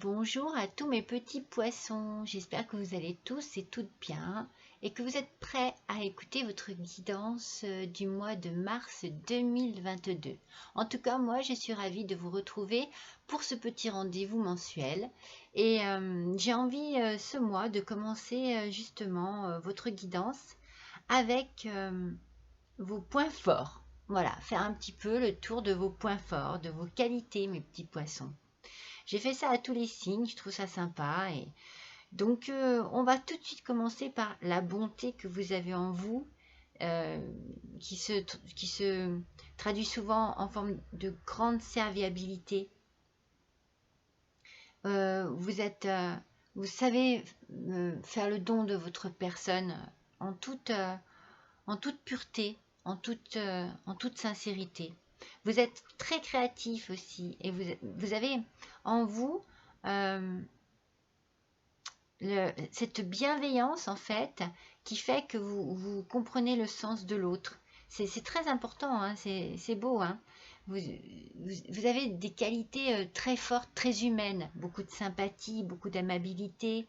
Bonjour à tous mes petits poissons, j'espère que vous allez tous et toutes bien et que vous êtes prêts à écouter votre guidance du mois de mars 2022. En tout cas, moi je suis ravie de vous retrouver pour ce petit rendez-vous mensuel et j'ai envie ce mois de commencer justement votre guidance avec vos points forts. Voilà, faire un petit peu le tour de vos points forts, de vos qualités mes petits poissons. J'ai fait ça à tous les signes, je trouve ça sympa. Et donc, on va tout de suite commencer par la bonté que vous avez en vous, euh, qui se traduit souvent en forme de grande serviabilité. Vous savez faire le don de votre personne en en toute pureté, en toute sincérité. Vous êtes très créatif aussi et vous avez en vous euh, cette bienveillance en fait qui fait que vous comprenez le sens de l'autre. C'est très important, hein, c'est beau. Hein. Vous avez des qualités très fortes, très humaines, beaucoup de sympathie, beaucoup d'amabilité.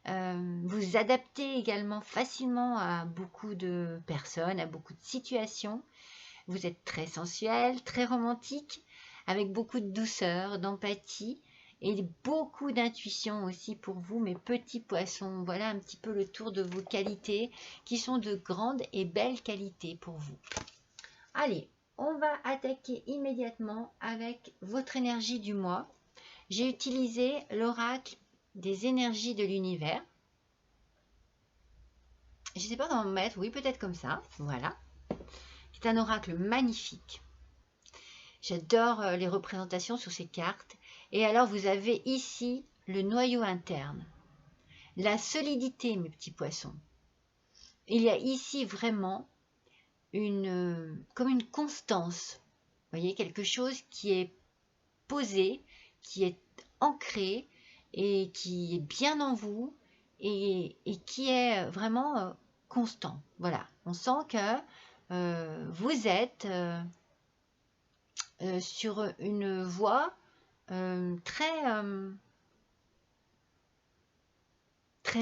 Vous adaptez également facilement à beaucoup de personnes, à beaucoup de situations. Vous êtes très sensuel, très romantique, avec beaucoup de douceur, d'empathie et beaucoup d'intuition aussi pour vous, mes petits poissons. Voilà un petit peu le tour de vos qualités qui sont de grandes et belles qualités pour vous. Allez, on va attaquer immédiatement avec votre énergie du mois. J'ai utilisé l'oracle des énergies de l'univers. Je ne sais pas comment mettre, oui, peut-être comme ça, voilà. C'est un oracle magnifique. J'adore les représentations sur ces cartes. Et alors, vous avez ici le noyau interne. La solidité, mes petits poissons. Il y a ici vraiment comme une constance. Vous voyez, quelque chose qui est posé, qui est ancré et qui est bien en vous et qui est vraiment constant. Voilà, on sent que vous êtes sur une voie très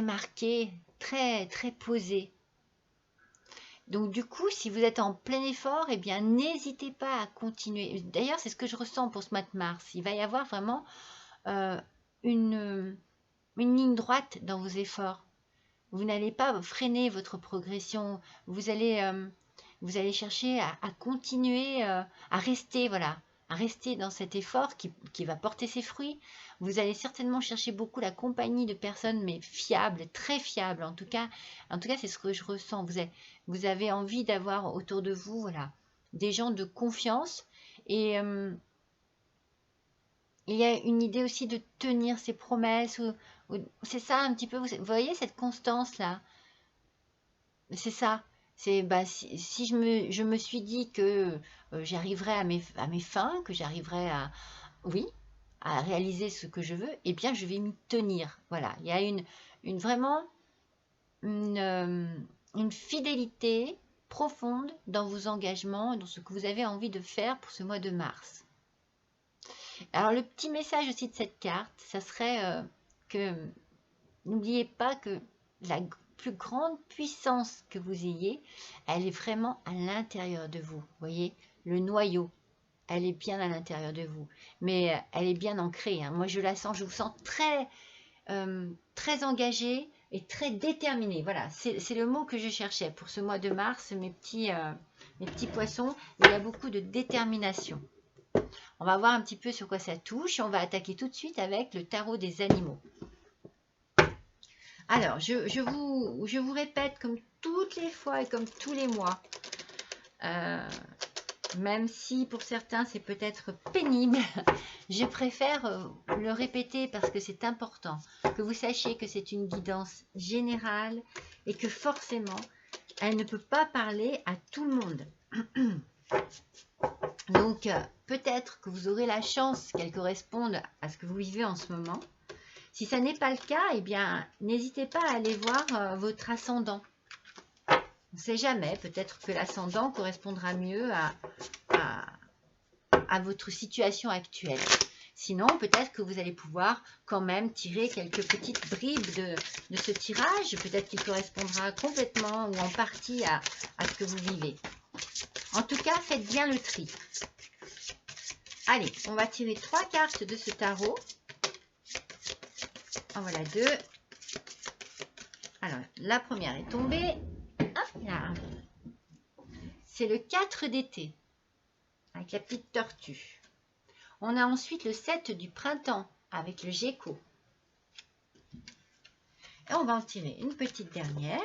marquée, très posée. Donc du coup, si vous êtes en plein effort, eh bien n'hésitez pas à continuer. D'ailleurs, c'est ce que je ressens pour ce mois de mars. Il va y avoir vraiment euh, une, une ligne droite dans vos efforts. Vous n'allez pas freiner votre progression. Vous allez chercher à continuer, à rester, voilà, à rester dans cet effort qui va porter ses fruits. Vous allez certainement chercher beaucoup la compagnie de personnes, mais fiables, très fiables. En tout cas, c'est ce que je ressens. Vous avez envie d'avoir autour de vous, voilà, des gens de confiance. Et il y a une idée aussi de tenir ses promesses. C'est ça un petit peu. Vous voyez cette constance-là. C'est ça. C'est bah, si je me suis dit que j'arriverais à mes fins, que j'arriverais à, oui, à réaliser ce que je veux, eh bien, je vais m'y tenir. Voilà. Il y a vraiment une, euh, une fidélité profonde dans vos engagements, dans ce que vous avez envie de faire pour ce mois de mars. Alors, le petit message aussi de cette carte, ça serait que n'oubliez pas que la plus grande puissance que vous ayez, elle est vraiment à l'intérieur de vous. Vous voyez, le noyau, elle est bien à l'intérieur de vous. Mais elle est bien ancrée. Hein. Moi, je la sens, je vous sens très engagé et très déterminé. Voilà, c'est le mot que je cherchais pour ce mois de mars, mes petits poissons. Il y a beaucoup de détermination. On va voir un petit peu sur quoi ça touche. On va attaquer tout de suite avec le tarot des animaux. Alors, je vous répète comme toutes les fois et comme tous les mois, même si pour certains c'est peut-être pénible, je préfère le répéter parce que c'est important, que vous sachiez que c'est une guidance générale et que forcément, elle ne peut pas parler à tout le monde. Donc, peut-être que vous aurez la chance qu'elle corresponde à ce que vous vivez en ce moment. Si ça n'est pas le cas, eh bien, n'hésitez pas à aller voir votre ascendant. On ne sait jamais, peut-être que l'ascendant correspondra mieux à votre situation actuelle. Sinon, peut-être que vous allez pouvoir quand même tirer quelques petites bribes de ce tirage. Peut-être qu'il correspondra complètement ou en partie à ce que vous vivez. En tout cas, faites bien le tri. Allez, on va tirer 3 cartes de ce tarot. En voilà 2. Alors, la première est tombée. Hop là. C'est le 4 d'été, avec la petite tortue. On a ensuite le 7 du printemps, avec le Géco. Et on va en tirer une petite dernière.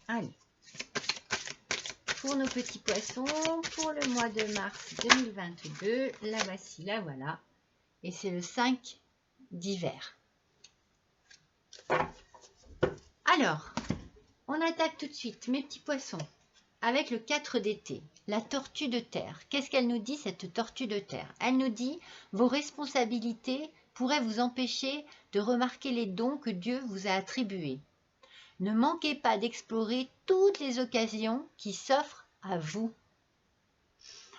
Allez. Pour nos petits poissons, pour le mois de mars 2022, la voici, la voilà. Et c'est le 5 d'hiver. Alors, on attaque tout de suite, mes petits poissons, avec le 4 d'été, la tortue de terre. Qu'est-ce qu'elle nous dit, cette tortue de terre? Elle nous dit, vos responsabilités pourraient vous empêcher de remarquer les dons que Dieu vous a attribués. Ne manquez pas d'explorer toutes les occasions qui s'offrent à vous.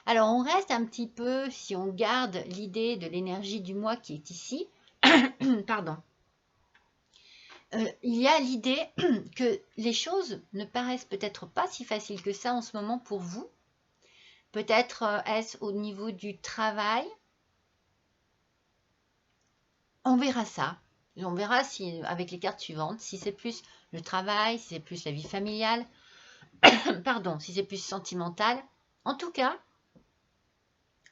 Alors, on reste un petit peu, si on garde l'idée de l'énergie du mois qui est ici, pardon. Il y a l'idée que les choses ne paraissent peut-être pas si faciles que ça en ce moment pour vous. Peut-être est-ce au niveau du travail. On verra ça. On verra si, avec les cartes suivantes, si c'est plus le travail, si c'est plus la vie familiale, pardon, si c'est plus sentimental. En tout cas,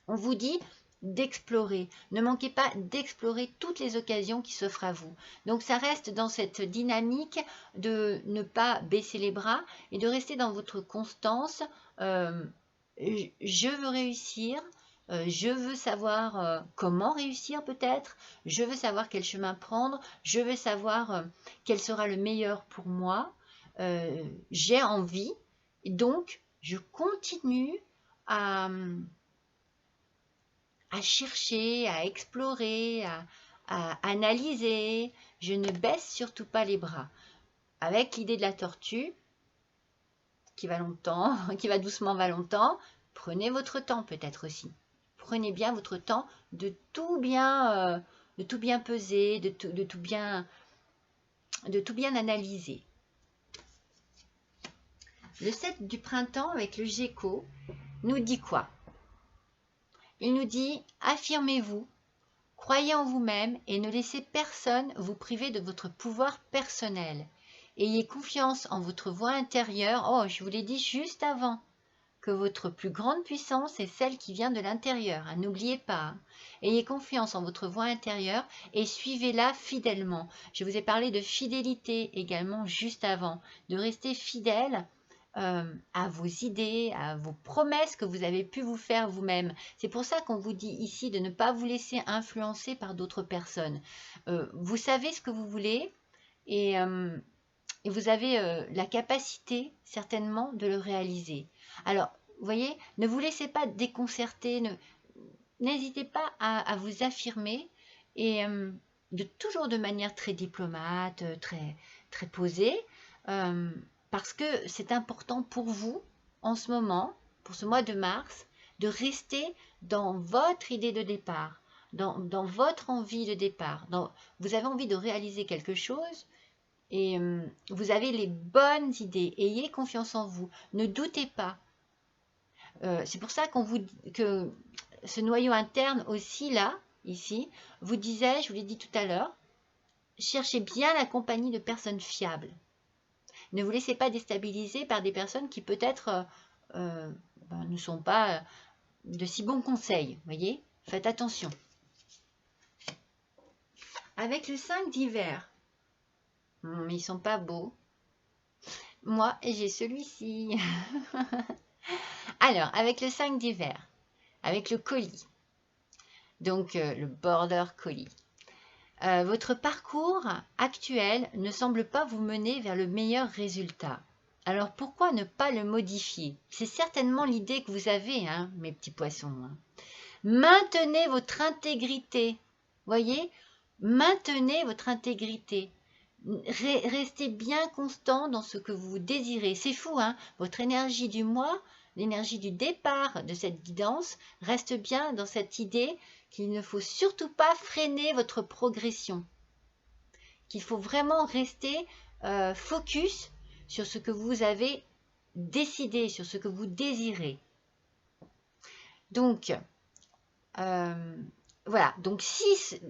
on vous dit d'explorer. Ne manquez pas d'explorer toutes les occasions qui s'offrent à vous. Donc ça reste dans cette dynamique de ne pas baisser les bras et de rester dans votre constance. Je veux réussir. Je veux savoir comment réussir peut-être, je veux savoir quel chemin prendre, je veux savoir quel sera le meilleur pour moi, j'ai envie, donc je continue à chercher, à explorer, à analyser, je ne baisse surtout pas les bras. Avec l'idée de la tortue, qui va longtemps, qui va doucement, va longtemps, prenez votre temps peut-être aussi. Prenez bien votre temps de tout bien peser, de tout bien analyser. Le 7 du printemps avec le Géco nous dit quoi? Il nous dit « Affirmez-vous, croyez en vous-même et ne laissez personne vous priver de votre pouvoir personnel. Ayez confiance en votre voix intérieure. » Oh, je vous l'ai dit juste avant. Que votre plus grande puissance est celle qui vient de l'intérieur. Hein, n'oubliez pas. Hein. Ayez confiance en votre voix intérieure et suivez-la fidèlement. Je vous ai parlé de fidélité également juste avant. De rester fidèle à vos idées, à vos promesses que vous avez pu vous faire vous-même. C'est pour ça qu'on vous dit ici de ne pas vous laisser influencer par d'autres personnes. Vous savez ce que vous voulez et vous avez la capacité certainement de le réaliser. Alors, vous voyez, ne vous laissez pas déconcerter, n'hésitez pas à vous affirmer et toujours de manière très diplomate, très posée, parce que c'est important pour vous, en ce moment, pour ce mois de mars, de rester dans votre idée de départ, dans votre envie de départ. Vous avez envie de réaliser quelque chose, et vous avez les bonnes idées. Ayez confiance en vous. Ne doutez pas. C'est pour ça que ce noyau interne aussi, là, ici, vous disait, je vous l'ai dit tout à l'heure, cherchez bien la compagnie de personnes fiables. Ne vous laissez pas déstabiliser par des personnes qui peut-être ne sont pas de si bons conseils. Voyez, faites attention. Avec le 5 d'hiver, ils sont pas beaux. Moi, j'ai celui-ci. Alors, avec le 5 d'hiver, avec le colis, donc le border colis, votre parcours actuel ne semble pas vous mener vers le meilleur résultat. Alors, pourquoi ne pas le modifier? C'est certainement l'idée que vous avez, hein, mes petits poissons. Hein. Maintenez votre intégrité. Voyez, maintenez votre intégrité. Restez bien constant dans ce que vous désirez. C'est fou, hein? Votre énergie du mois l'énergie du départ de cette guidance reste bien dans cette idée qu'il ne faut surtout pas freiner votre progression, qu'il faut vraiment rester focus sur ce que vous avez décidé, sur ce que vous désirez. Donc, voilà, donc si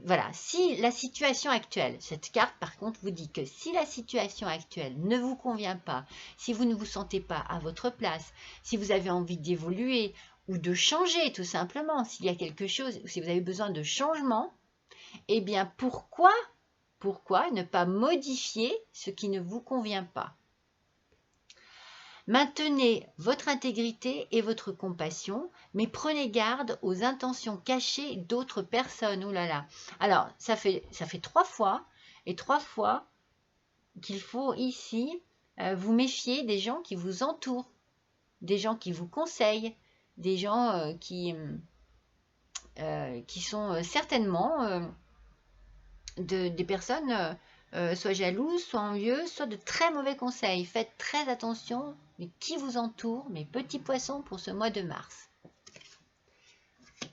la situation actuelle, cette carte par contre vous dit que si la situation actuelle ne vous convient pas, si vous ne vous sentez pas à votre place, si vous avez envie d'évoluer ou de changer tout simplement, s'il y a quelque chose, si vous avez besoin de changement, eh bien pourquoi ne pas modifier ce qui ne vous convient pas? Maintenez votre intégrité et votre compassion, mais prenez garde aux intentions cachées d'autres personnes. Oh là là. Alors, ça fait 3 fois, et 3 fois qu'il faut ici vous méfier des gens qui vous entourent, des gens qui vous conseillent, des gens qui sont certainement des personnes soit jalouses, soit envieuses, soit de très mauvais conseils. Faites très attention, mais qui vous entoure, mes petits poissons, pour ce mois de mars.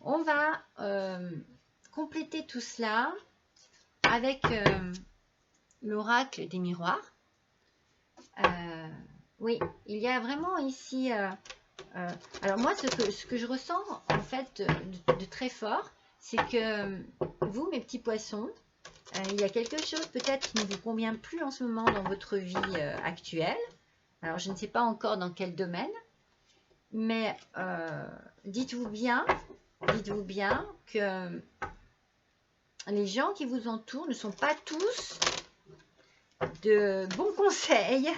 On va compléter tout cela avec l'oracle des miroirs. Oui, il y a vraiment ici... alors moi, ce que je ressens en fait de très fort, c'est que vous, mes petits poissons, il y a quelque chose peut-être qui ne vous convient plus en ce moment dans votre vie actuelle. Alors, je ne sais pas encore dans quel domaine, mais dites-vous bien que les gens qui vous entourent ne sont pas tous de bons conseils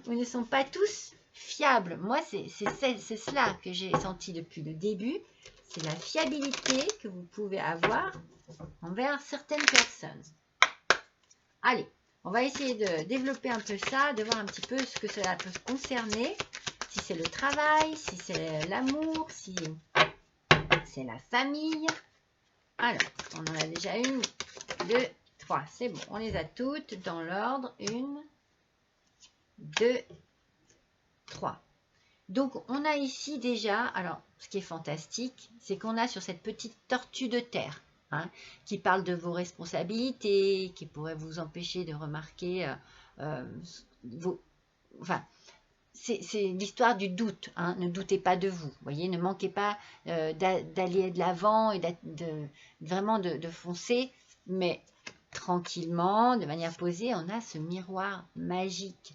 ou ne sont pas tous fiables. Moi, c'est cela que j'ai senti depuis le début. C'est la fiabilité que vous pouvez avoir envers certaines personnes. Allez, on va essayer de développer un peu ça, de voir un petit peu ce que cela peut concerner. Si c'est le travail, si c'est l'amour, si c'est la famille. Alors, on en a déjà 1, 2, 3. C'est bon, on les a toutes dans l'ordre. 1, 2, 3. Donc, on a ici déjà, alors, ce qui est fantastique, c'est qu'on a sur cette petite tortue de terre, qui parle de vos responsabilités, qui pourrait vous empêcher de remarquer c'est l'histoire du doute. Ne doutez pas de vous. Voyez, ne manquez pas d'aller de l'avant et vraiment de foncer, mais tranquillement, de manière posée. On a ce miroir magique.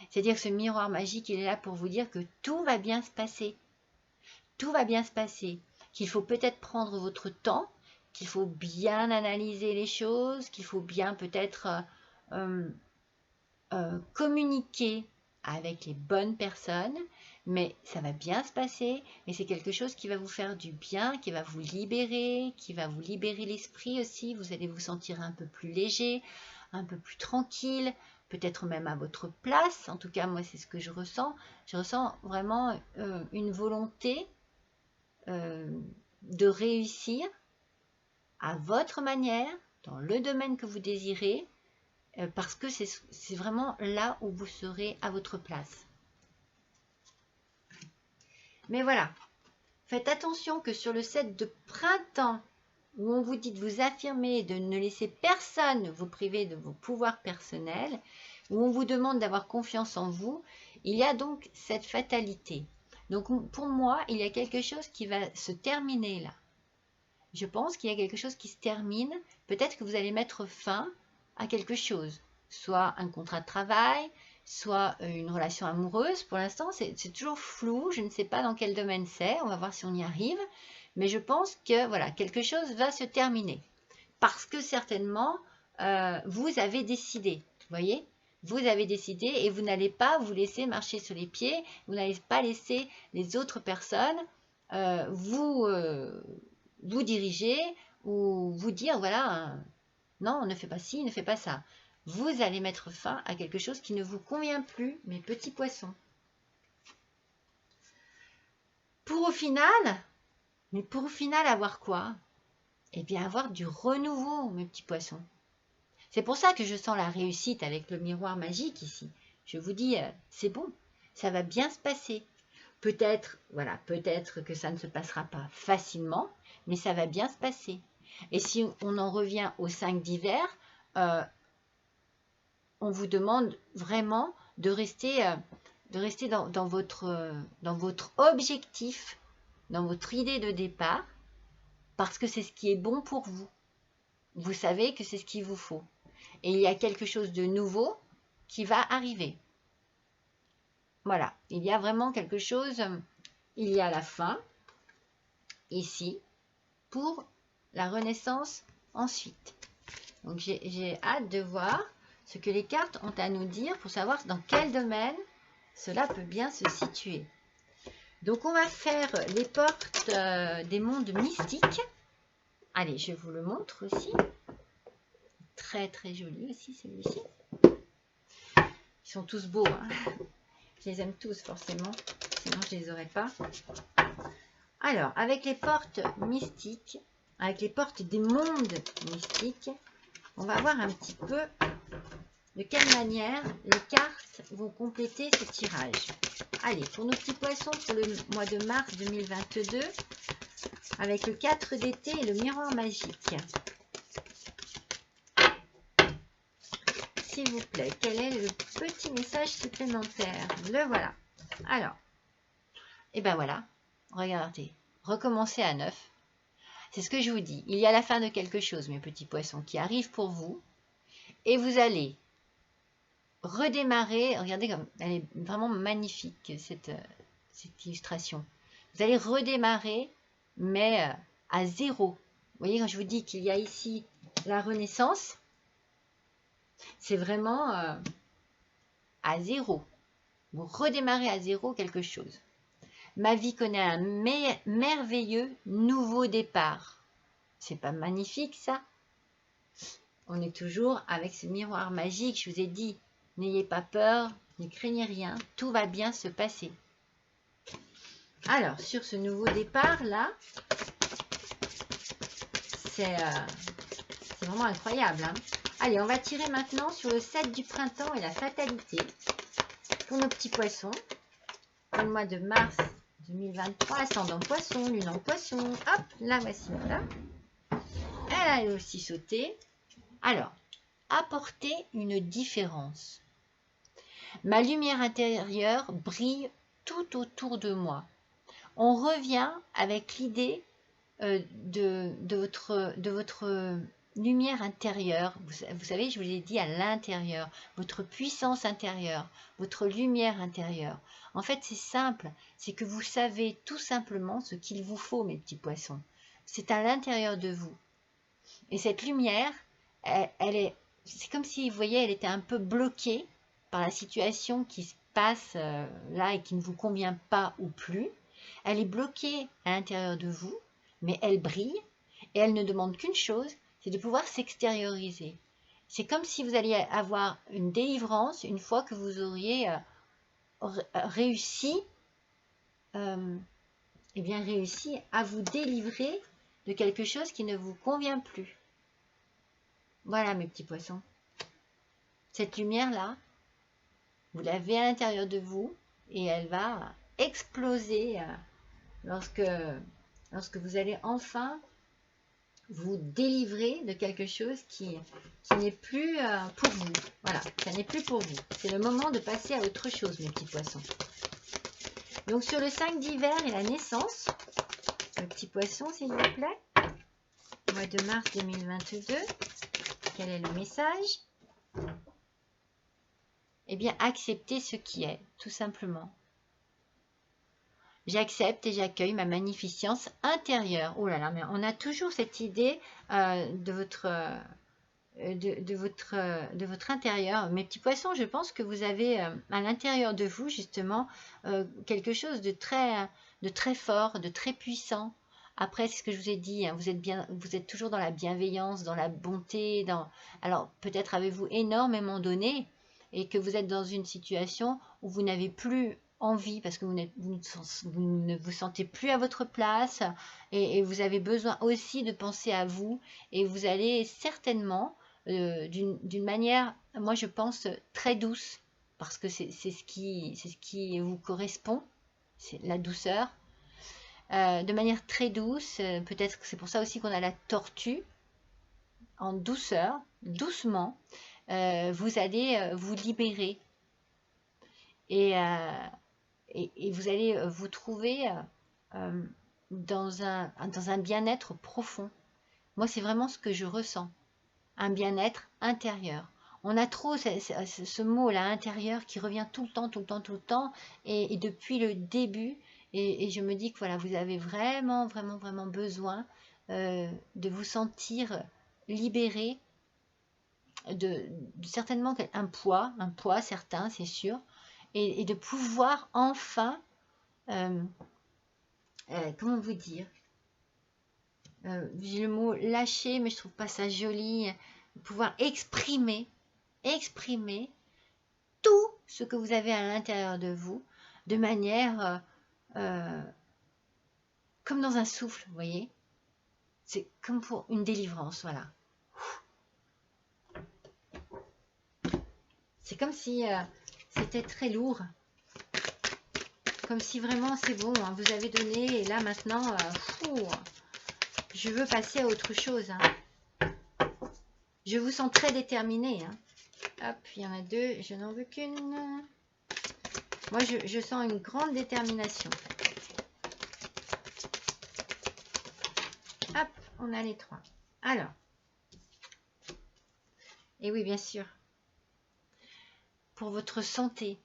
C'est-à-dire que ce miroir magique, il est là pour vous dire que tout va bien se passer. Tout va bien se passer. Qu'il faut peut-être prendre votre temps, qu'il faut bien analyser les choses, qu'il faut bien peut-être communiquer avec les bonnes personnes, mais ça va bien se passer et c'est quelque chose qui va vous faire du bien, qui va vous libérer l'esprit aussi. Vous allez vous sentir un peu plus léger, un peu plus tranquille, peut-être même à votre place. En tout cas, moi, c'est ce que je ressens. Je ressens vraiment une volonté de réussir à votre manière, dans le domaine que vous désirez, parce que c'est vraiment là où vous serez à votre place. Mais voilà, faites attention que sur le set de printemps, où on vous dit de vous affirmer, de ne laisser personne vous priver de vos pouvoirs personnels, où on vous demande d'avoir confiance en vous, il y a donc cette fatalité. Donc pour moi, il y a quelque chose qui va se terminer là. Je pense qu'il y a quelque chose qui se termine. Peut-être que vous allez mettre fin à quelque chose, soit un contrat de travail, soit une relation amoureuse. Pour l'instant, c'est toujours flou, je ne sais pas dans quel domaine c'est, on va voir si on y arrive, mais je pense que voilà, quelque chose va se terminer, parce que certainement, vous avez décidé, vous voyez, vous avez décidé et vous n'allez pas vous laisser marcher sur les pieds, vous n'allez pas laisser les autres personnes vous diriger ou vous dire, voilà, non, ne fais pas ci, ne fais pas ça. Vous allez mettre fin à quelque chose qui ne vous convient plus, mes petits poissons. Pour au final avoir quoi? Eh bien, avoir du renouveau, mes petits poissons. C'est pour ça que je sens la réussite avec le miroir magique ici. Je vous dis, c'est bon, ça va bien se passer. peut-être, voilà, peut-être que ça ne se passera pas facilement, mais ça va bien se passer. Et si on en revient aux 5 divers, on vous demande vraiment de rester dans votre objectif, dans votre idée de départ, parce que c'est ce qui est bon pour vous. Vous savez que c'est ce qu'il vous faut. Et il y a quelque chose de nouveau qui va arriver. Voilà, il y a vraiment quelque chose, il y a la fin, ici, pour la renaissance ensuite. Donc j'ai hâte de voir ce que les cartes ont à nous dire pour savoir dans quel domaine cela peut bien se situer. Donc on va faire les portes des mondes mystiques. Allez, je vous le montre aussi. Très très joli aussi celui-ci. Ils sont tous beaux, hein. Je les aime tous forcément, sinon je ne les aurais pas. Alors, avec les portes mystiques, avec les portes des mondes mystiques, on va voir un petit peu de quelle manière les cartes vont compléter ce tirage. Allez, pour nos petits poissons, pour le mois de mars 2022, avec le 4 d'été et le miroir magique. S'il vous plaît, quel est le petit message supplémentaire? Le voilà. Alors, et ben voilà, regardez, recommencer à neuf. C'est ce que je vous dis. Il y a la fin de quelque chose, mes petits poissons, qui arrive pour vous. Et vous allez redémarrer. Regardez comme elle est vraiment magnifique, cette illustration. Vous allez redémarrer, mais à zéro. Vous voyez, quand je vous dis qu'il y a ici la renaissance, c'est vraiment à zéro. Vous redémarrez à zéro quelque chose. Ma vie connaît un merveilleux nouveau départ. C'est pas magnifique ça? On est toujours avec ce miroir magique. Je vous ai dit, n'ayez pas peur, ne craignez rien, tout va bien se passer. Alors, sur ce nouveau départ là, c'est vraiment incroyable, hein. Allez, on va tirer maintenant sur le 7 du printemps et la fatalité pour nos petits poissons. Pour le mois de mars 2023, ascendant poisson, lune en poisson. Hop, la voici là. Elle a aussi sauté. Alors, apporter une différence. Ma lumière intérieure brille tout autour de moi. On revient avec l'idée de votre lumière intérieure. Vous savez, je vous l'ai dit, à l'intérieur, votre puissance intérieure, votre lumière intérieure. En fait, c'est simple, c'est que vous savez tout simplement ce qu'il vous faut, mes petits poissons. C'est à l'intérieur de vous. Et cette lumière, c'est comme si, vous voyez, elle était un peu bloquée par la situation qui se passe là et qui ne vous convient pas ou plus. Elle est bloquée à l'intérieur de vous, mais elle brille et elle ne demande qu'une chose, c'est de pouvoir s'extérioriser. C'est comme si vous alliez avoir une délivrance une fois que vous auriez réussi à vous délivrer de quelque chose qui ne vous convient plus. Voilà mes petits poissons. Cette lumière-là, vous l'avez à l'intérieur de vous et elle va exploser lorsque vous allez enfin vous délivrer de quelque chose qui n'est plus pour vous. Voilà, ça n'est plus pour vous. C'est le moment de passer à autre chose, mes petits poissons. Donc sur le 5 d'hiver et la naissance, le petit poisson, s'il vous plaît, mois de mars 2022, quel est le message? Eh bien, accepter ce qui est, tout simplement. J'accepte et j'accueille ma magnificence intérieure. Oh là là, mais on a toujours cette idée de votre intérieur. Mes petits poissons, je pense que vous avez à l'intérieur de vous, justement, quelque chose de très fort, de très puissant. Après, c'est ce que je vous ai dit, hein, vous êtes toujours dans la bienveillance, dans la bonté. Alors, peut-être avez-vous énormément donné et que vous êtes dans une situation où vous n'avez plus envie parce que vous ne vous sentez plus à votre place et vous avez besoin aussi de penser à vous et vous allez certainement d'une manière, moi je pense, très douce parce que c'est ce qui vous correspond. c'est la douceur. De manière très douce, peut-être que c'est pour ça aussi qu'on a la tortue, en douceur, doucement, vous allez vous libérer et, et vous allez vous trouver dans un bien-être profond. Moi, c'est vraiment ce que je ressens, un bien-être intérieur. On a trop ce mot-là, intérieur, qui revient tout le temps, tout le temps, tout le temps, et depuis le début, et je me dis que voilà, vous avez vraiment, vraiment, vraiment besoin de vous sentir libéré certainement un poids certain, c'est sûr, et de pouvoir enfin, comment vous dire, j'ai le mot lâcher, mais je trouve pas ça joli, pouvoir exprimer tout ce que vous avez à l'intérieur de vous, de manière comme dans un souffle, vous voyez. C'est comme pour une délivrance, voilà. C'est comme si c'était très lourd. Comme si vraiment c'est bon, hein, vous avez donné, et là maintenant, je veux passer à autre chose. Hein. Je vous sens très déterminé. Hein. Hop, il y en a deux, je n'en veux qu'une. Moi, je sens une grande détermination. Hop, on a les trois. Alors, et oui, bien sûr, pour votre santé,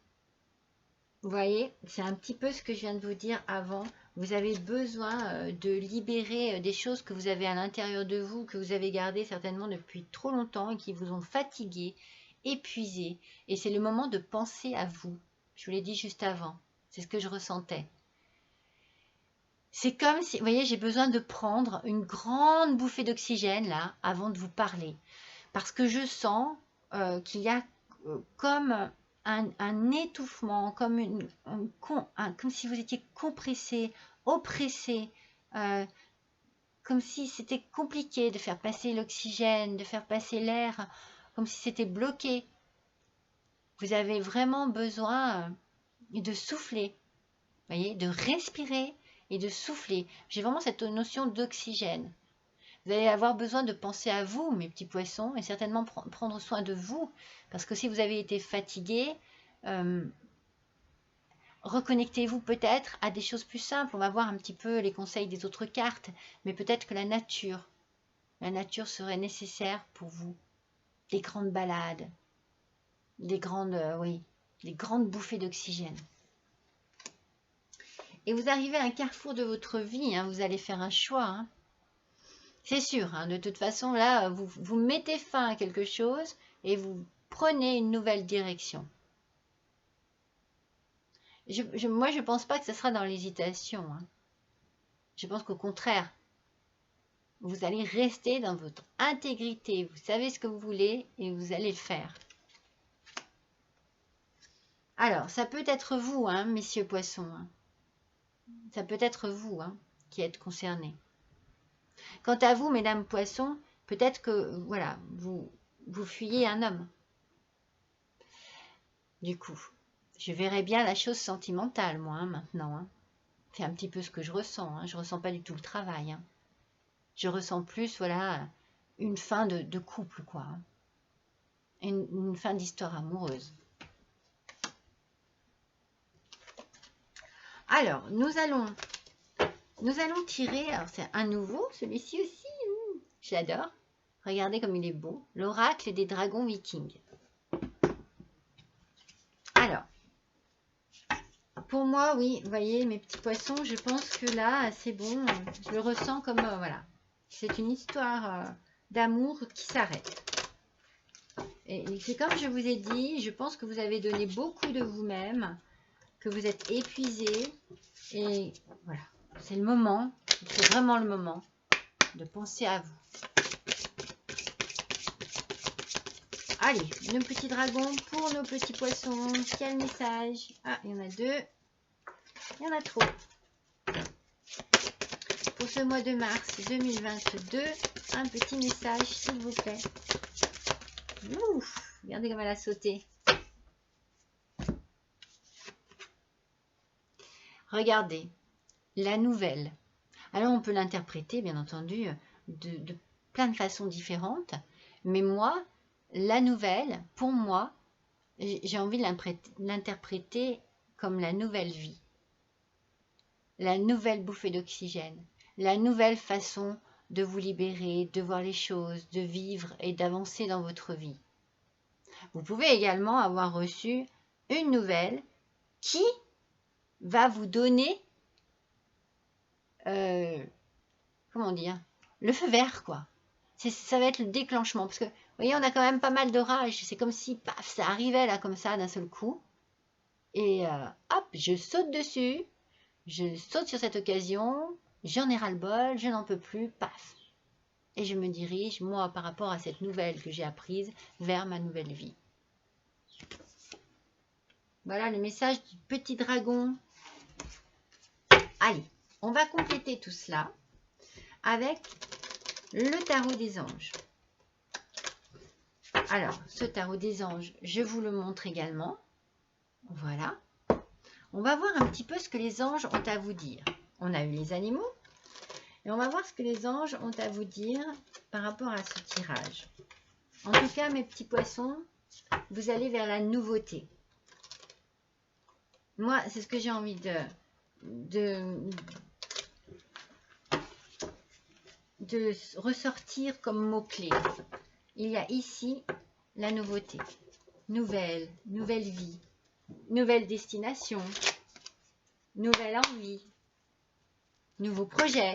vous voyez, c'est un petit peu ce que je viens de vous dire avant. Vous avez besoin de libérer des choses que vous avez à l'intérieur de vous, que vous avez gardées certainement depuis trop longtemps et qui vous ont fatigué, épuisé. Et c'est le moment de penser à vous. Je vous l'ai dit juste avant. C'est ce que je ressentais. C'est comme si, vous voyez, j'ai besoin de prendre une grande bouffée d'oxygène là, avant de vous parler. Parce que je sens qu'il y a comme un étouffement, comme, comme si vous étiez compressé, oppressé, comme si c'était compliqué de faire passer l'oxygène, de faire passer l'air, comme si c'était bloqué. Vous avez vraiment besoin de souffler, voyez, de respirer et de souffler. J'ai vraiment cette notion d'oxygène. Vous allez avoir besoin de penser à vous, mes petits poissons, et certainement prendre soin de vous, parce que si vous avez été fatigué, reconnectez-vous peut-être à des choses plus simples. On va voir un petit peu les conseils des autres cartes, mais peut-être que la nature serait nécessaire pour vous. Des grandes balades, des grandes, des grandes bouffées d'oxygène. Et vous arrivez à un carrefour de votre vie, hein, vous allez faire un choix. Hein. C'est sûr, hein, de toute façon, là, vous mettez fin à quelque chose et vous prenez une nouvelle direction. Moi, je ne pense pas que ce sera dans l'hésitation. Hein. Je pense qu'au contraire, vous allez rester dans votre intégrité. Vous savez ce que vous voulez et vous allez le faire. Alors, ça peut être vous, hein, messieurs poissons. Hein. Ça peut être vous hein, qui êtes concernés. Quant à vous, mesdames poissons, peut-être que voilà, vous fuyez un homme. Du coup, je verrais bien la chose sentimentale, moi, hein, maintenant. Hein. C'est un petit peu ce que je ressens. Hein. Je ne ressens pas du tout le travail. Hein. Je ressens plus, voilà, une fin de couple, quoi. Hein. Une fin d'histoire amoureuse. Alors, nous allons tirer, alors c'est un nouveau, celui-ci aussi, j'adore. Regardez comme il est beau. L'oracle des dragons vikings. Alors, pour moi, oui, vous voyez, mes petits poissons, je pense que là, c'est bon. Je le ressens comme, voilà. C'est une histoire d'amour qui s'arrête. Et c'est comme je vous ai dit, je pense que vous avez donné beaucoup de vous-même, que vous êtes épuisé. Et voilà, c'est le moment, c'est vraiment le moment de penser à vous. Allez, nos petits dragons pour nos petits poissons. Quel message? Ah, il y en a deux. Il y en a trop. Pour ce mois de mars 2022, un petit message, s'il vous plaît. Ouf, regardez comme elle a sauté. Regardez, la nouvelle. Alors on peut l'interpréter, bien entendu, de plein de façons différentes. Mais moi, la nouvelle, pour moi, j'ai envie de l'interpréter comme la nouvelle vie. La nouvelle bouffée d'oxygène. La nouvelle façon de vous libérer, de voir les choses, de vivre et d'avancer dans votre vie. Vous pouvez également avoir reçu une nouvelle qui va vous donner, comment dire, le feu vert, quoi. Ça va être le déclenchement. Parce que, vous voyez, on a quand même pas mal d'orages. C'est comme si, paf, ça arrivait là, comme ça, d'un seul coup. Et hop, je saute dessus. Je saute sur cette occasion. J'en ai ras-le-bol, je n'en peux plus, paf. Et je me dirige, moi, par rapport à cette nouvelle que j'ai apprise, vers ma nouvelle vie. Voilà le message du petit dragon. Allez, on va compléter tout cela avec le tarot des anges. Alors, ce tarot des anges, je vous le montre également. Voilà. On va voir un petit peu ce que les anges ont à vous dire. On a eu les animaux. Et on va voir ce que les anges ont à vous dire par rapport à ce tirage. En tout cas, mes petits poissons, vous allez vers la nouveauté. Moi, c'est ce que j'ai envie de ressortir comme mot-clé. Il y a ici la nouveauté. Nouvelle vie, nouvelle destination, nouvelle envie, nouveau projet.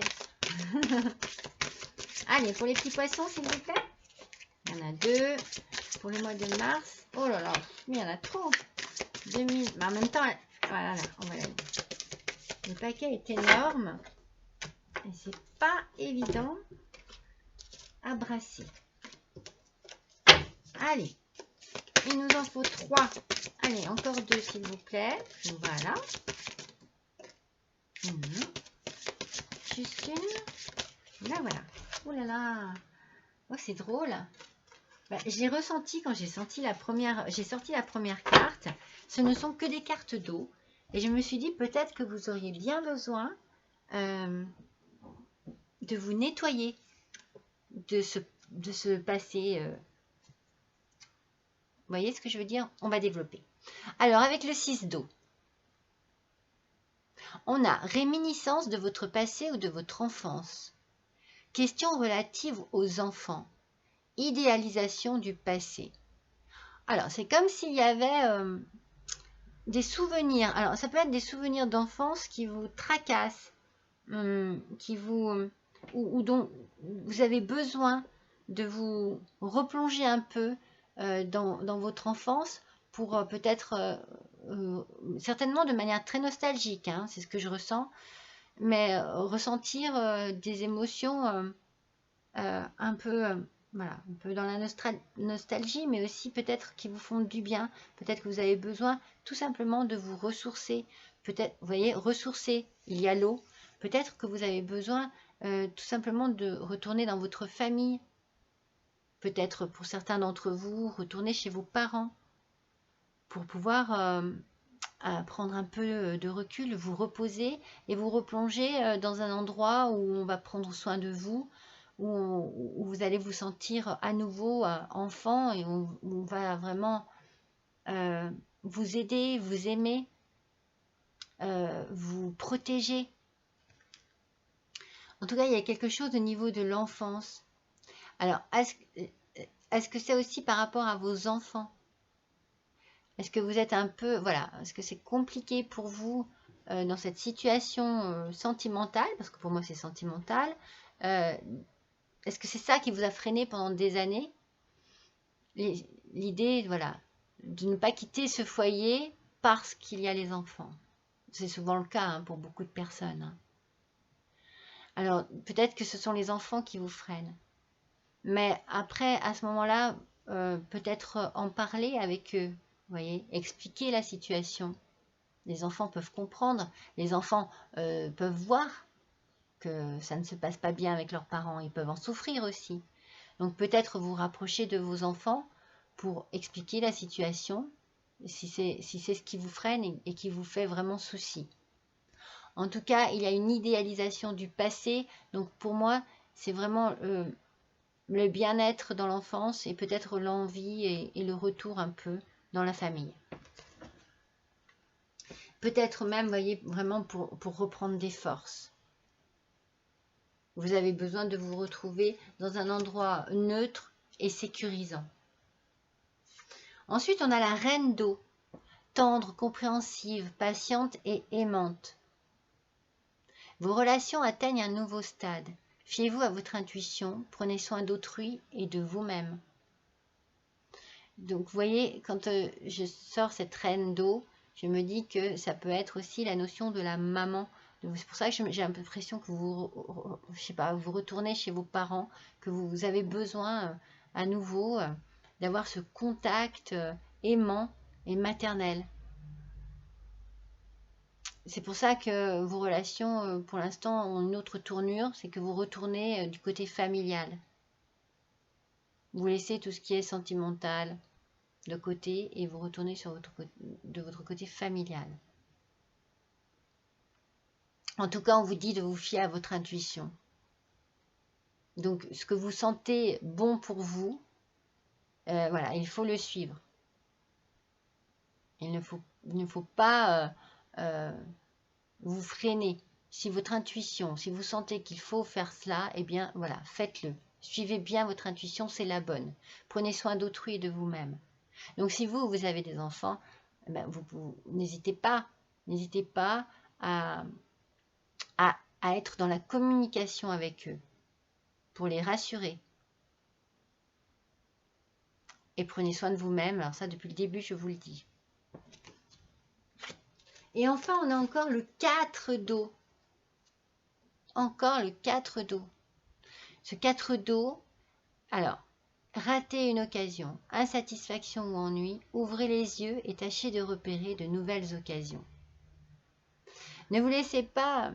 Allez, pour les petits poissons, s'il vous plaît. Il y en a 2. Pour le mois de mars. Oh là là, mais il y en a trop. 2000. Mais en même temps, voilà, on va la lire. Le paquet est énorme. Et c'est pas évident à brasser. Allez. Il nous en faut 3. Allez, encore 2, s'il vous plaît. Voilà. Juste une. Là, voilà. Oh là là. Oh, c'est drôle. Bah, j'ai ressenti quand j'ai sorti la première carte. Ce ne sont que des cartes d'eau. Et je me suis dit peut-être que vous auriez bien besoin de vous nettoyer de ce passé. Vous voyez ce que je veux dire? On va développer. Alors, avec le 6 d'eau, on a réminiscence de votre passé ou de votre enfance. Questions relatives aux enfants. Idéalisation du passé. Alors, c'est comme s'il y avait des souvenirs. Alors, ça peut être des souvenirs d'enfance qui vous tracassent, ou dont vous avez besoin de vous replonger un peu dans votre enfance pour peut-être, certainement de manière très nostalgique, hein, c'est ce que je ressens, mais ressentir des émotions un peu, voilà, un peu dans la nostalgie, mais aussi peut-être qui vous font du bien. Peut-être que vous avez besoin tout simplement de vous ressourcer. Peut-être, vous voyez, ressourcer, il y a l'eau. Peut-être que vous avez besoin tout simplement de retourner dans votre famille. Peut-être pour certains d'entre vous, retourner chez vos parents pour pouvoir prendre un peu de recul, vous reposer et vous replonger dans un endroit où on va prendre soin de vous, où vous allez vous sentir à nouveau enfant et où on va vraiment vous aider, vous aimer, vous protéger. En tout cas, il y a quelque chose au niveau de l'enfance. Alors, est-ce que c'est aussi par rapport à vos enfants? Est-ce que vous êtes un peu, voilà, est-ce que c'est compliqué pour vous dans cette situation sentimentale? Parce que pour moi, c'est sentimental. Est-ce que c'est ça qui vous a freiné pendant des années? L'idée, voilà, de ne pas quitter ce foyer parce qu'il y a les enfants. C'est souvent le cas hein, pour beaucoup de personnes. Hein. Alors, peut-être que ce sont les enfants qui vous freinent. Mais après, à ce moment-là, peut-être en parler avec eux. Vous voyez, expliquer la situation. Les enfants peuvent comprendre, les enfants peuvent voir que ça ne se passe pas bien avec leurs parents, ils peuvent en souffrir aussi. Donc peut-être vous rapprocher de vos enfants pour expliquer la situation, si c'est ce qui vous freine et qui vous fait vraiment souci. En tout cas, il y a une idéalisation du passé. Donc pour moi, c'est vraiment le bien-être dans l'enfance et peut-être l'envie et le retour un peu dans la famille. Peut-être même, vous voyez, vraiment pour reprendre des forces. Vous avez besoin de vous retrouver dans un endroit neutre et sécurisant. Ensuite, on a la reine d'eau, tendre, compréhensive, patiente et aimante. Vos relations atteignent un nouveau stade. Fiez-vous à votre intuition, prenez soin d'autrui et de vous-même. Donc, vous voyez, quand je sors cette reine d'eau, je me dis que ça peut être aussi la notion de la maman. C'est pour ça que j'ai l'impression que je sais pas, vous retournez chez vos parents, que vous avez besoin à nouveau d'avoir ce contact aimant et maternel. C'est pour ça que vos relations, pour l'instant, ont une autre tournure, c'est que vous retournez du côté familial. Vous laissez tout ce qui est sentimental de côté et vous retournez de votre côté familial. En tout cas, on vous dit de vous fier à votre intuition. Donc, ce que vous sentez bon pour vous, voilà, il faut le suivre. Il ne faut pas vous freiner. Si votre intuition, si vous sentez qu'il faut faire cela, eh bien, voilà, faites-le. Suivez bien votre intuition, c'est la bonne. Prenez soin d'autrui et de vous-même. Donc, si vous avez des enfants, ben, vous n'hésitez pas à être dans la communication avec eux pour les rassurer. Et prenez soin de vous-même. Alors ça, depuis le début, je vous le dis. Et enfin, on a encore le 4 d'eau. Encore le 4 d'eau. Ce 4 d'eau, alors, ratez une occasion, insatisfaction ou ennui, ouvrez les yeux et tâchez de repérer de nouvelles occasions. Ne vous laissez pas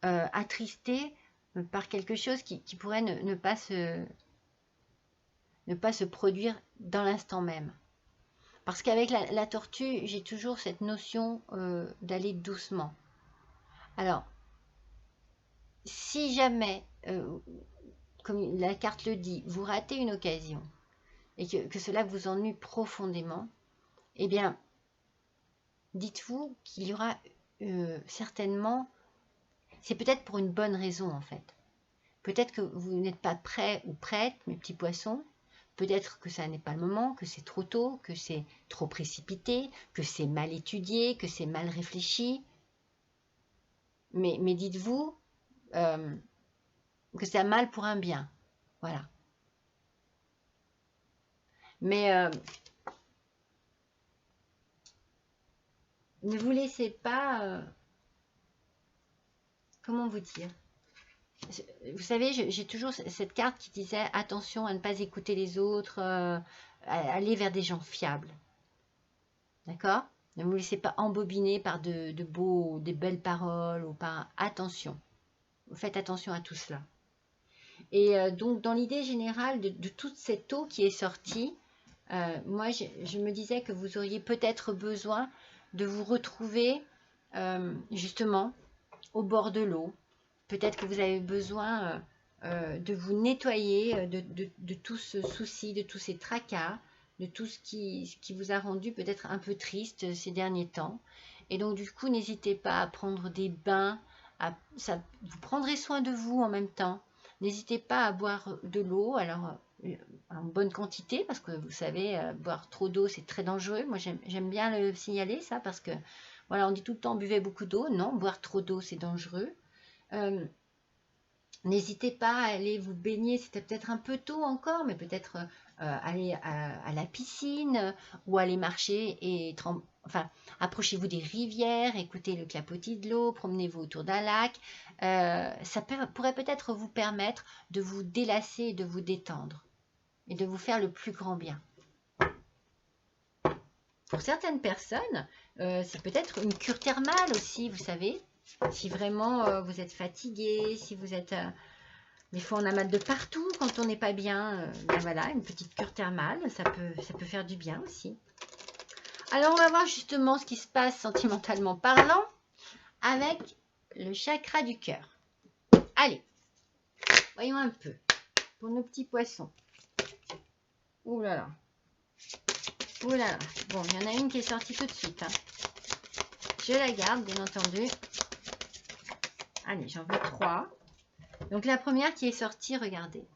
attrister par quelque chose qui pourrait ne pas se produire dans l'instant même. Parce qu'avec la tortue, j'ai toujours cette notion d'aller doucement. Alors, si jamais, comme la carte le dit, vous ratez une occasion et que cela vous ennuie profondément, eh bien, dites-vous qu'il y aura certainement, c'est peut-être pour une bonne raison en fait. Peut-être que vous n'êtes pas prêt ou prête, mes petits poissons. Peut-être que ça n'est pas le moment, que c'est trop tôt, que c'est trop précipité, que c'est mal étudié, que c'est mal réfléchi. Mais dites-vous que c'est un mal pour un bien. Voilà. Mais ne vous laissez pas... comment vous dire? Vous savez, j'ai toujours cette carte qui disait attention à ne pas écouter les autres, aller vers des gens fiables. D'accord? Ne vous laissez pas embobiner par des belles paroles ou par attention. Faites attention à tout cela. Et donc, dans l'idée générale de toute cette eau qui est sortie, moi, je me disais que vous auriez peut-être besoin de vous retrouver justement au bord de l'eau. Peut-être que vous avez besoin de vous nettoyer de tout ce souci, de tous ces tracas, de tout ce qui vous a rendu peut-être un peu triste ces derniers temps. Et donc, du coup, n'hésitez pas à prendre des bains. Vous prendrez soin de vous en même temps. N'hésitez pas à boire de l'eau, alors en bonne quantité, parce que vous savez, boire trop d'eau, c'est très dangereux. Moi, j'aime bien le signaler, ça, parce que, voilà, on dit tout le temps, buvez beaucoup d'eau. Non, boire trop d'eau, c'est dangereux. N'hésitez pas à aller vous baigner, c'était peut-être un peu tôt encore, mais peut-être aller à la piscine ou aller marcher et enfin, approchez-vous des rivières, écoutez le clapotis de l'eau, promenez-vous autour d'un lac. Ça pourrait peut-être vous permettre de vous délasser et de vous détendre et de vous faire le plus grand bien. Pour certaines personnes, c'est peut-être une cure thermale aussi, vous savez. Si vraiment vous êtes fatigué, si vous êtes... des fois on a mal de partout quand on n'est pas bien, ben voilà, une petite cure thermale, ça peut faire du bien aussi. Alors, on va voir justement ce qui se passe sentimentalement parlant avec le chakra du cœur. Allez, voyons un peu pour nos petits poissons. Ouh là là. Ouh là là. Bon, il y en a une qui est sortie tout de suite. Hein. Je la garde, bien entendu. Allez, j'en veux 3. Donc, la première qui est sortie, regardez.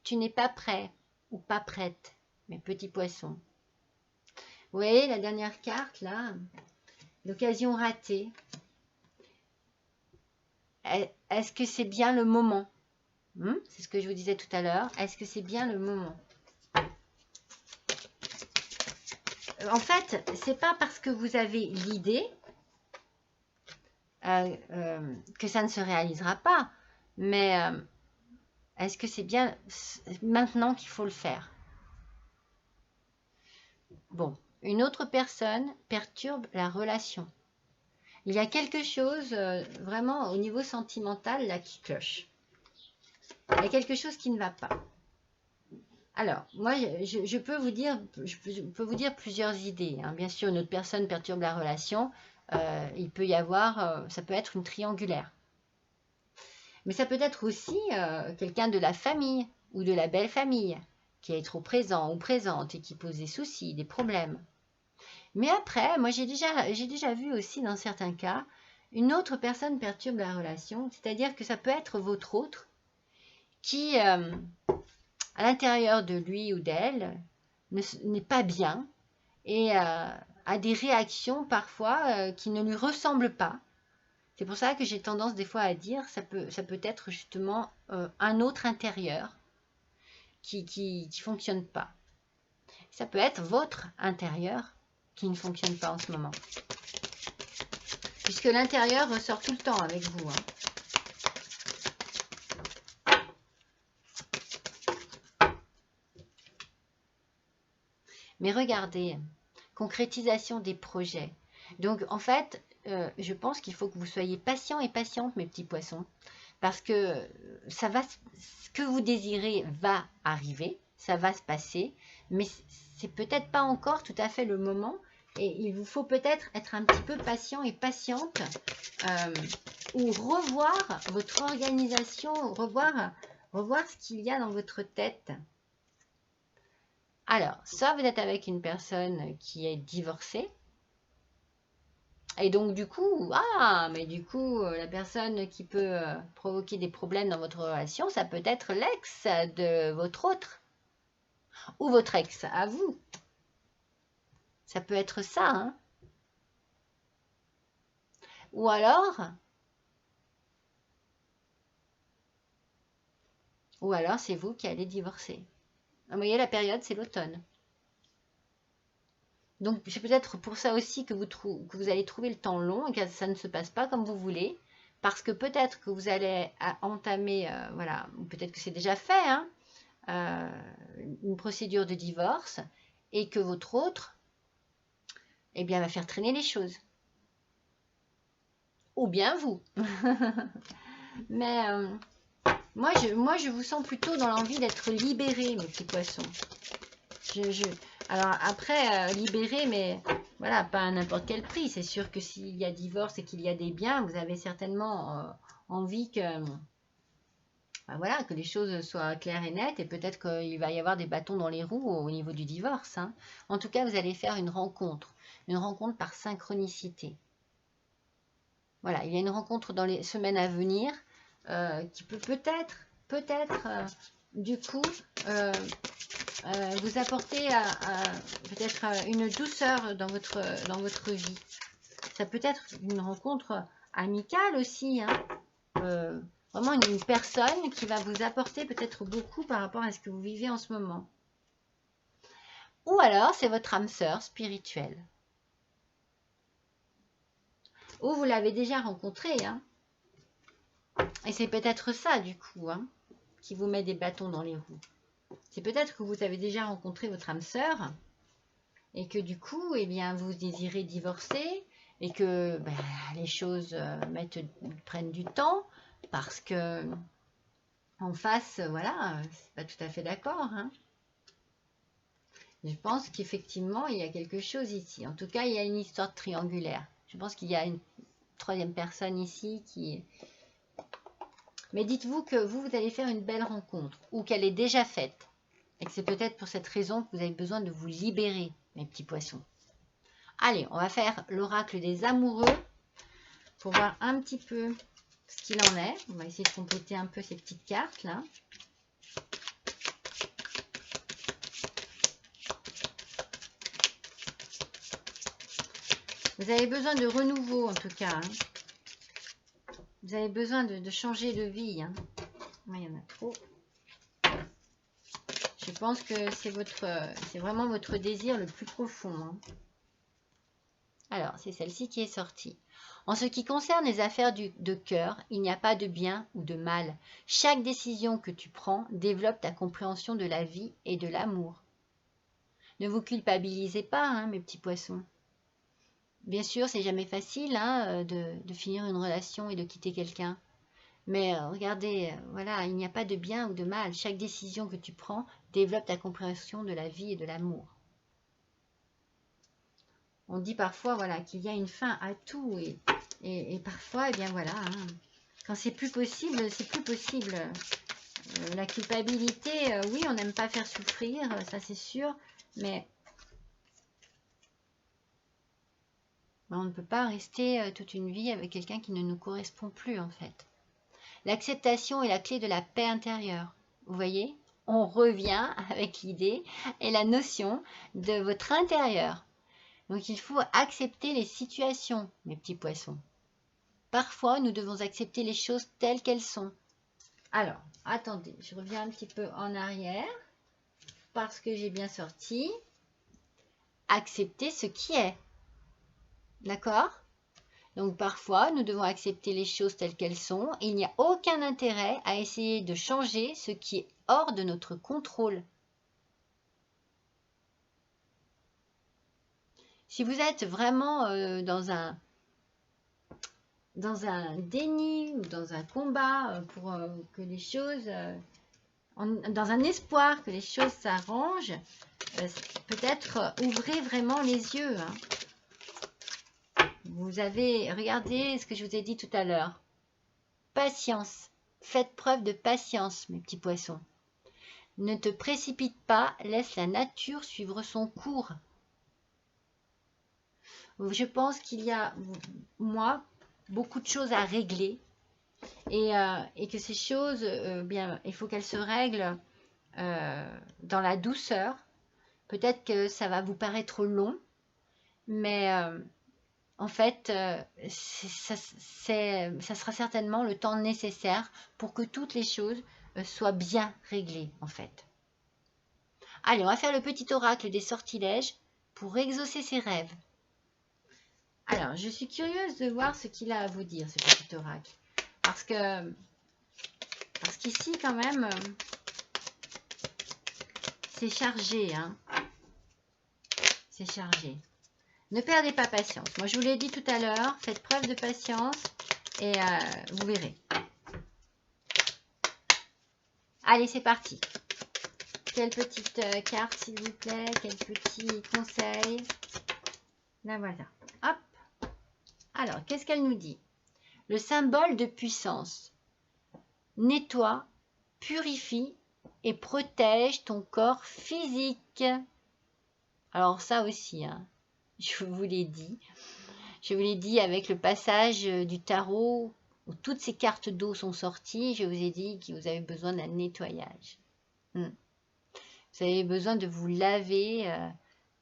Tu n'es pas prêt ou pas prête, mes petits poissons. Vous voyez la dernière carte, là, l'occasion ratée. Est-ce que c'est bien le moment? C'est ce que je vous disais tout à l'heure. Est-ce que c'est bien le moment? En fait, c'est pas parce que vous avez l'idée que ça ne se réalisera pas. Mais est-ce que c'est bien maintenant qu'il faut le faire? Bon, une autre personne perturbe la relation. Il y a quelque chose vraiment au niveau sentimental là qui cloche. Il y a quelque chose qui ne va pas. Alors, moi, je peux vous dire plusieurs idées. Hein. Bien sûr, une autre personne perturbe la relation. Il peut y avoir, ça peut être une triangulaire. Mais ça peut être aussi quelqu'un de la famille ou de la belle famille qui est trop présent ou présente et qui pose des soucis, des problèmes. Mais après, moi j'ai déjà vu aussi dans certains cas, une autre personne perturbe la relation, c'est-à-dire que ça peut être votre autre qui, à l'intérieur de lui ou d'elle, n'est pas bien et a des réactions parfois qui ne lui ressemblent pas. C'est pour ça que j'ai tendance des fois à dire ça peut être justement un autre intérieur qui fonctionne pas. Ça peut être votre intérieur qui ne fonctionne pas en ce moment. Puisque l'intérieur ressort tout le temps avec vous. Hein. Mais regardez, concrétisation des projets. Donc en fait, je pense qu'il faut que vous soyez patient et patiente, mes petits poissons. Parce que ce que vous désirez va arriver, ça va se passer, mais c'est peut-être pas encore tout à fait le moment et il vous faut peut-être être un petit peu patient et patiente ou revoir votre organisation, revoir ce qu'il y a dans votre tête. Alors, soit vous êtes avec une personne qui est divorcée, et donc du coup, la personne qui peut provoquer des problèmes dans votre relation, ça peut être l'ex de votre autre. Ou votre ex à vous. Ça peut être ça, hein. Ou alors c'est vous qui allez divorcer. Vous voyez, la période, c'est l'automne. Donc, c'est peut-être pour ça aussi que vous allez trouver le temps long et que ça ne se passe pas comme vous voulez. Parce que peut-être que vous allez entamer, ou peut-être que c'est déjà fait, hein, une procédure de divorce et que votre autre, eh bien, va faire traîner les choses. Ou bien vous. Mais moi, je vous sens plutôt dans l'envie d'être libéré, mes petits poissons. Alors après, libéré, mais voilà, pas à n'importe quel prix. C'est sûr que s'il y a divorce et qu'il y a des biens, vous avez certainement envie que, que les choses soient claires et nettes. Et peut-être qu'il va y avoir des bâtons dans les roues au niveau du divorce. Hein. En tout cas, vous allez faire une rencontre par synchronicité. Voilà, il y a une rencontre dans les semaines à venir qui peut peut-être, du coup, vous apporter peut-être une douceur dans votre vie. Ça peut être une rencontre amicale aussi, hein. Vraiment une personne qui va vous apporter peut-être beaucoup par rapport à ce que vous vivez en ce moment. Ou alors, c'est votre âme sœur spirituelle. Ou vous l'avez déjà rencontré, hein. Et c'est peut-être ça, du coup, hein, qui vous met des bâtons dans les roues. C'est peut-être que vous avez déjà rencontré votre âme sœur et que du coup, eh bien, vous désirez divorcer et que les choses prennent du temps parce que en face, c'est pas tout à fait d'accord. Hein. Je pense qu'effectivement, il y a quelque chose ici. En tout cas, il y a une histoire triangulaire. Je pense qu'il y a une troisième personne ici qui... Mais dites-vous que vous allez faire une belle rencontre ou qu'elle est déjà faite. Et que c'est peut-être pour cette raison que vous avez besoin de vous libérer, mes petits poissons. Allez, on va faire l'oracle des amoureux pour voir un petit peu ce qu'il en est. On va essayer de compléter un peu ces petites cartes là. Vous avez besoin de renouveau en tout cas. Hein. Vous avez besoin de changer de vie. Hein. Il y en a trop. Je pense que c'est vraiment votre désir le plus profond. Hein. Alors, c'est celle-ci qui est sortie. En ce qui concerne les affaires de cœur, il n'y a pas de bien ou de mal. Chaque décision que tu prends développe ta compréhension de la vie et de l'amour. Ne vous culpabilisez pas, hein, mes petits poissons. Bien sûr, c'est jamais facile hein, de finir une relation et de quitter quelqu'un. Mais regardez, voilà, il n'y a pas de bien ou de mal. Chaque décision que tu prends développe ta compréhension de la vie et de l'amour. On dit parfois voilà, qu'il y a une fin à tout et parfois, eh bien voilà, hein, quand c'est plus possible, c'est plus possible. La culpabilité, oui, on n'aime pas faire souffrir, ça c'est sûr, mais on ne peut pas rester toute une vie avec quelqu'un qui ne nous correspond plus en fait. L'acceptation est la clé de la paix intérieure. Vous voyez, on revient avec l'idée et la notion de votre intérieur. Donc il faut accepter les situations, mes petits poissons. Parfois, nous devons accepter les choses telles qu'elles sont. Alors, attendez, je reviens un petit peu en arrière parce que j'ai bien sorti. Accepter ce qui est. D'accord ? Donc parfois, nous devons accepter les choses telles qu'elles sont. Il n'y a aucun intérêt à essayer de changer ce qui est hors de notre contrôle. Si vous êtes vraiment dans un déni ou dans un combat pour que les choses, dans un espoir que les choses s'arrangent, peut-être ouvrez vraiment les yeux. Hein. Vous avez, regardez ce que je vous ai dit tout à l'heure. Patience. Faites preuve de patience, mes petits poissons. Ne te précipite pas, laisse la nature suivre son cours. Je pense qu'il y a, moi, beaucoup de choses à régler et que ces choses, bien, il faut qu'elles se règlent dans la douceur. Peut-être que ça va vous paraître long, mais en fait, ça sera certainement le temps nécessaire pour que toutes les choses soient bien réglées, en fait. Allez, on va faire le petit oracle des sortilèges pour exaucer ses rêves. Alors, je suis curieuse de voir ce qu'il a à vous dire, ce petit oracle. Parce qu'ici, quand même, c'est chargé. Hein. C'est chargé. Ne perdez pas patience. Moi, je vous l'ai dit tout à l'heure, faites preuve de patience et vous verrez. Allez, c'est parti. Quelle petite carte, s'il vous plaît? Quel petit conseil? La voilà. Hop. Alors, qu'est-ce qu'elle nous dit? Le symbole de puissance. Nettoie, purifie et protège ton corps physique. Alors ça aussi, hein, je vous l'ai dit. Je vous l'ai dit avec le passage du tarot où toutes ces cartes d'eau sont sorties. Je vous ai dit que vous avez besoin d'un nettoyage. Vous avez besoin de vous laver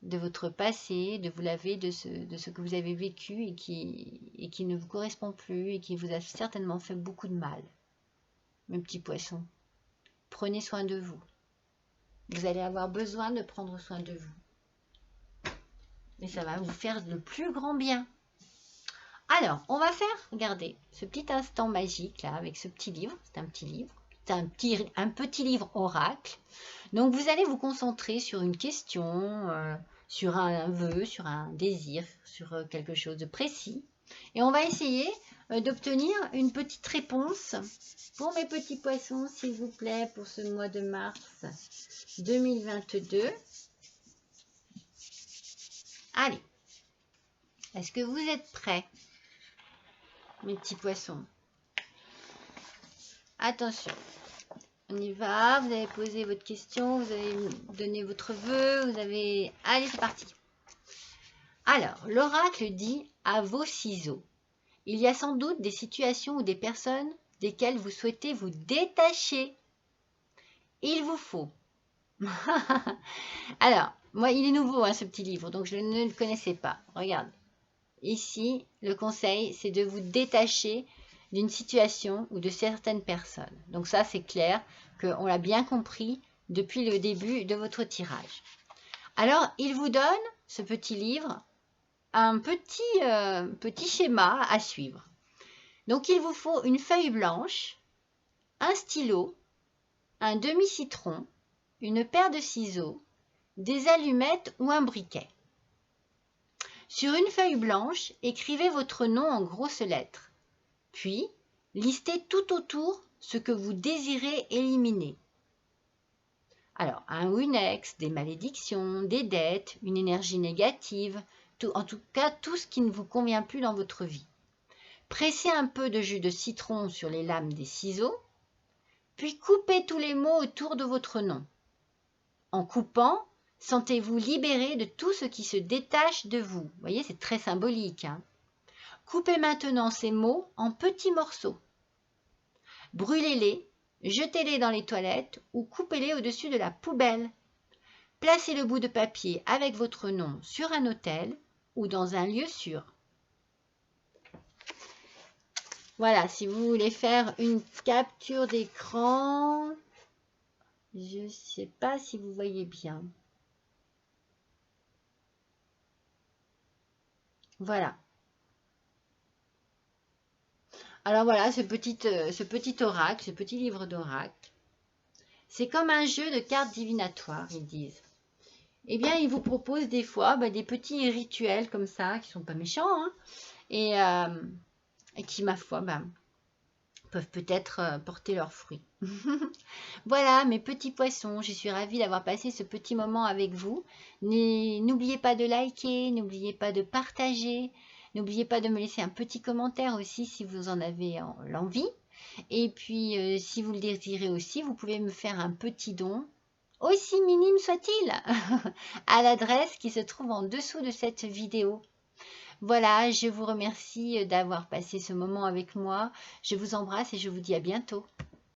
de votre passé, de vous laver de ce que vous avez vécu et qui ne vous correspond plus et qui vous a certainement fait beaucoup de mal. Mes petits poissons, prenez soin de vous. Vous allez avoir besoin de prendre soin de vous. Et ça va vous faire le plus grand bien. Alors, on va faire, regardez, ce petit instant magique là, avec ce petit livre. C'est un petit livre. C'est un petit livre oracle. Donc, vous allez vous concentrer sur une question, sur un vœu, sur un désir, sur quelque chose de précis. Et on va essayer d'obtenir une petite réponse pour mes petits poissons, s'il vous plaît, pour ce mois de mars 2022. Allez, est-ce que vous êtes prêts, mes petits poissons? Attention, on y va. Vous avez posé votre question, vous avez donné votre vœu, vous avez... Allez, c'est parti. Alors, l'oracle dit à vos ciseaux. Il y a sans doute des situations ou des personnes desquelles vous souhaitez vous détacher. Il vous faut. Alors, moi, il est nouveau, hein, ce petit livre, donc je ne le connaissais pas. Regarde. Ici, le conseil, c'est de vous détacher d'une situation ou de certaines personnes. Donc ça, c'est clair qu'on l'a bien compris depuis le début de votre tirage. Alors, il vous donne, ce petit livre, un petit schéma à suivre. Donc, il vous faut une feuille blanche, un stylo, un demi-citron, une paire de ciseaux, des allumettes ou un briquet. Sur une feuille blanche, écrivez votre nom en grosses lettres. Puis, listez tout autour ce que vous désirez éliminer. Alors, un ou une ex, des malédictions, des dettes, une énergie négative, en tout cas tout ce qui ne vous convient plus dans votre vie. Pressez un peu de jus de citron sur les lames des ciseaux, puis coupez tous les mots autour de votre nom. En coupant, sentez-vous libéré de tout ce qui se détache de vous. Vous voyez, c'est très symbolique, hein. Coupez maintenant ces mots en petits morceaux. Brûlez-les, jetez-les dans les toilettes ou coupez-les au-dessus de la poubelle. Placez le bout de papier avec votre nom sur un autel ou dans un lieu sûr. Voilà, si vous voulez faire une capture d'écran, je ne sais pas si vous voyez bien. Voilà. Alors voilà, ce petit oracle, ce petit livre d'oracle, c'est comme un jeu de cartes divinatoires, ils disent. Eh bien, ils vous proposent des fois des petits rituels comme ça, qui sont pas méchants, hein, et qui, ma foi, peuvent peut-être porter leurs fruits. Voilà, mes petits poissons, je suis ravie d'avoir passé ce petit moment avec vous. N'oubliez pas de liker, n'oubliez pas de partager, n'oubliez pas de me laisser un petit commentaire aussi si vous en avez l'envie. Et puis, si vous le désirez aussi, vous pouvez me faire un petit don, aussi minime soit-il, à l'adresse qui se trouve en dessous de cette vidéo. Voilà, je vous remercie d'avoir passé ce moment avec moi. Je vous embrasse et je vous dis à bientôt.